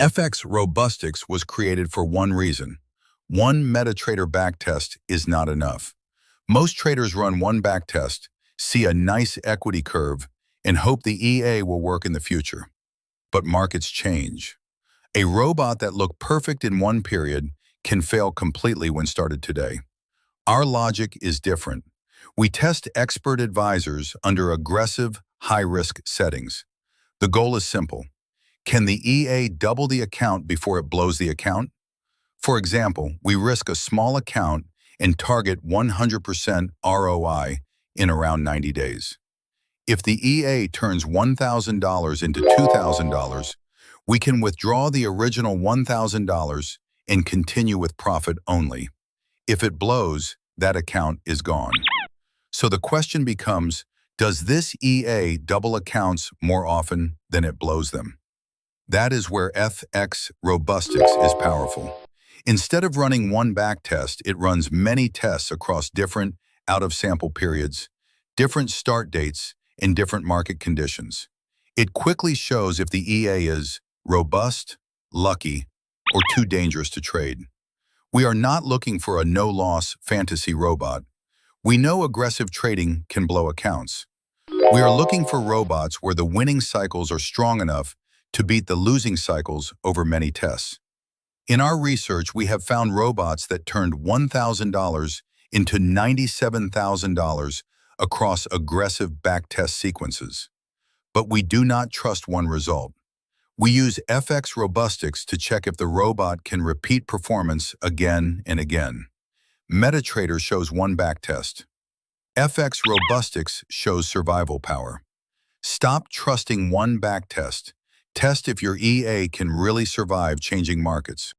FxRobustix was created for one reason. One MetaTrader backtest is not enough. Most traders run one backtest, see a nice equity curve, and hope the EA will work in the future. But markets change. A robot that looked perfect in one period can fail completely when started today. Our logic is different. We test expert advisors under aggressive, high-risk settings. The goal is simple. Can the EA double the account before it blows the account? For example, we risk a small account and target 100% ROI in around 90 days. If the EA turns $1,000 into $2,000, we can withdraw the original $1,000 and continue with profit only. If it blows, that account is gone. So the question becomes, does this EA double accounts more often than it blows them? That is where FxRobustix is powerful. Instead of running one backtest, it runs many tests across different out-of-sample periods, different start dates, and different market conditions. It quickly shows if the EA is robust, lucky, or too dangerous to trade. We are not looking for a no-loss fantasy robot. We know aggressive trading can blow accounts. We are looking for robots where the winning cycles are strong enough to beat the losing cycles over many tests. In our research, we have found robots that turned $1,000 into $97,000 across aggressive backtest sequences. But we do not trust one result. We use FxRobustix to check if the robot can repeat performance again and again. MetaTrader shows one backtest. FxRobustix shows survival power. Stop trusting one backtest. Test if your EA can really survive changing markets.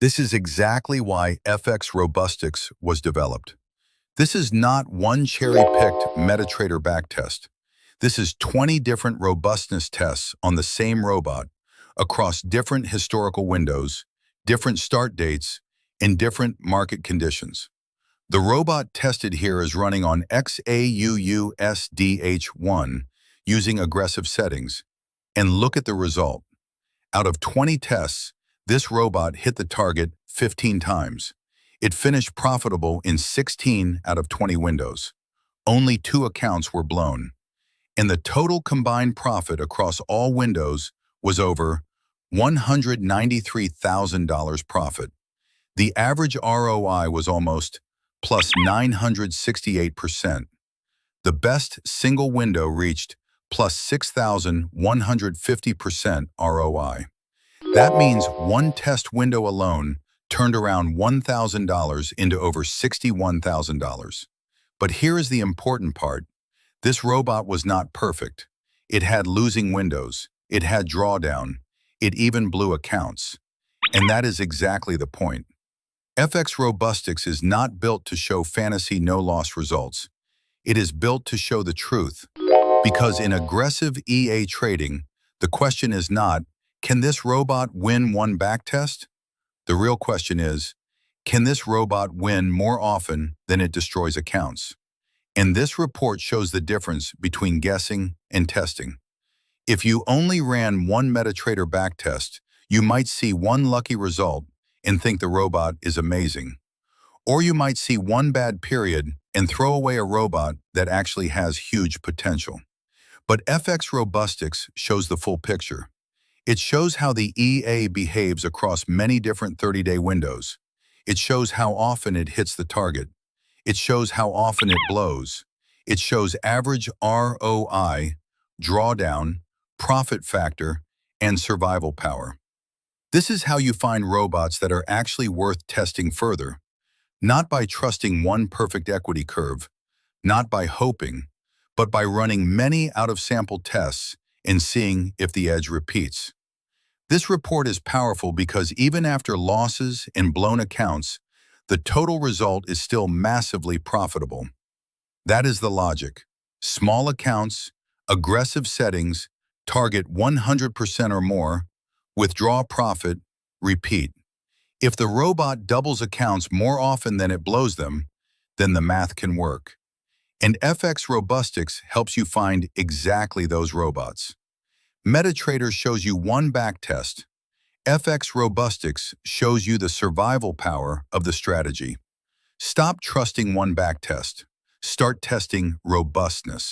This is exactly why FxRobustix was developed. This is not one cherry-picked MetaTrader backtest. This is 20 different robustness tests on the same robot across different historical windows, different start dates, and different market conditions. The robot tested here is running on XAUUSD H1 using aggressive settings. And look at the result. Out of 20 tests, this robot hit the target 15 times. It finished profitable in 16 out of 20 windows. Only 2 accounts were blown. And the total combined profit across all windows was over $193,000 profit. The average ROI was almost plus 968%. The best single window reached plus 6,150% ROI. That means one test window alone turned around $1,000 into over $61,000. But here is the important part. This robot was not perfect. It had losing windows. It had drawdown. It even blew accounts. And that is exactly the point. FxRobustix is not built to show fantasy no-loss results. It is built to show the truth. Because in aggressive EA trading, the question is not, can this robot win one backtest? The real question is, can this robot win more often than it destroys accounts? And this report shows the difference between guessing and testing. If you only ran one MetaTrader backtest, you might see one lucky result and think the robot is amazing. Or you might see one bad period and throw away a robot that actually has huge potential. But FxRobustix shows the full picture. It shows how the EA behaves across many different 30-day windows. It shows how often it hits the target. It shows how often it blows. It shows average ROI, drawdown, profit factor, and survival power. This is how you find robots that are actually worth testing further, not by trusting one perfect equity curve, not by hoping, but by running many out-of-sample tests and seeing if the edge repeats. This report is powerful because even after losses and blown accounts, the total result is still massively profitable. That is the logic. Small accounts, aggressive settings, target 100% or more, withdraw profit, repeat. If the robot doubles accounts more often than it blows them, then the math can work. And FxRobustix helps you find exactly those robots. MetaTrader shows you one backtest. FxRobustix shows you the survival power of the strategy. Stop trusting one backtest. Start testing robustness.